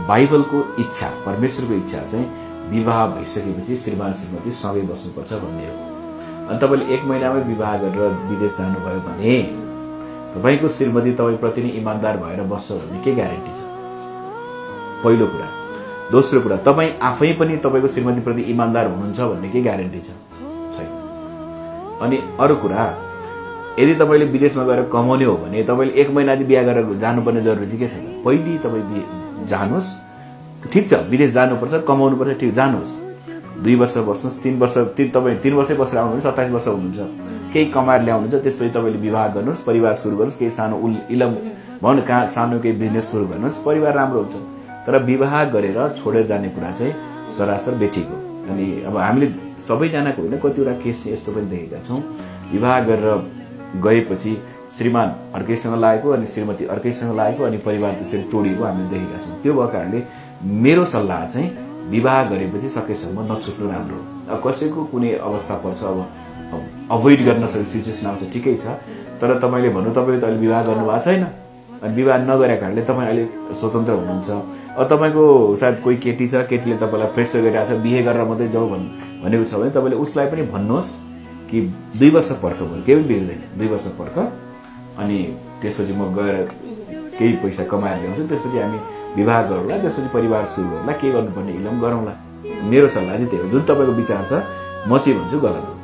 बाइबलको इच्छा, परमेश्वरको इच्छा चाहिँ विवाह भइसकेपछि श्रीमान श्रीमती सँगै बस्नुपर्छ भन्ने हो। अनि तपाईँले 1 महिनामै विवाह गरेर विदेश जानुभयो भने तपाईँको श्रीमती तपाईँप्रति नै इमान्दार भएर बस्छ भन्ने के ग्यारेन्टी छ? पहिलो कुरा। दोस्रो कुरा, तपाईँ आफै पनि तपाईँको श्रीमतीप्रति इमान्दार हुनुहुन्छ भन्ने के ग्यारेन्टी छ? छैन। अनि अरू कुरा, यदि तपाईँले विदेशमा गएर कमाउने हो भने तपाईँले 1 महिना बिहा गरेर जानुपर्ने जरुरी चाहिँ के छ? पहिले तपाईँ जानुहोस्, ठिक छ विदेश जानुपर्छ, कमाउनुपर्छ, ठिक जानुहोस्, 2 वर्ष बस्नुहोस्, 3 वर्ष तपाईँ 3 वर्षै बसेर आउनुहुन्छ, 27 वर्ष हुनुहुन्छ, केही कमाएर ल्याउनुहुन्छ, त्यसपछि तपाईँले विवाह गर्नुहोस्, परिवार सुरु गर्नुहोस्, केही सानो इलम भनौँ कहाँ सानो केही बिजनेस सुरु गर्नुहोस्, परिवार राम्रो हुन्छ। तर विवाह गरेर छोडेर जाने कुरा चाहिँ सरासर बेठिक हो। अनि अब हामीले सबैजनाको होइन, कतिवटा केस यस्तो पनि देखेका छौँ, विवाह गरेर गएपछि श्रीमान अर्कैसँग लागेको अनि श्रीमती अर्कैसँग लागेको अनि परिवार त्यसरी तोडिएको हामीले देखेका छौँ। त्यो भएको कारणले मेरो सल्लाह चाहिँ विवाह गरेपछि सकेसम्म नछुट्नु राम्रो हो। अब कसैको कुनै अवस्था पर्छ, अब अभोइड गर्न सक्ने सिचुएसन आउँछ, ठिकै छ, तर तपाईँले भन्नु तपाईँले त अहिले विवाह गर्नुभएको छैन अनि विवाह नगरेको कारणले तपाईँ अहिले स्वतन्त्र हुनुहुन्छ। अब तपाईँको सायद कोही केटी छ, केटीले तपाईँलाई प्रेसर गरिरहेको छ बिहे गरेर मात्रै जाऊ भनेको छ भने तपाईँले उसलाई पनि भन्नुहोस् कि 2 वर्ष पर्ख भयो, केही पनि बिग्रिँदैन, 2 वर्ष पर्ख, अनि त्यसपछि म गएर केही पैसा कमाएर ल्याउँछु, त्यसपछि हामी विवाह गरौँला, त्यसपछि परिवार सुरु गरौँला, के गर्नुपर्ने इलम गरौँला। मेरो सल्लाह चाहिँ त्यही हो। जुन तपाईँको विचार छ म चाहिँ भन्छु गलत हो।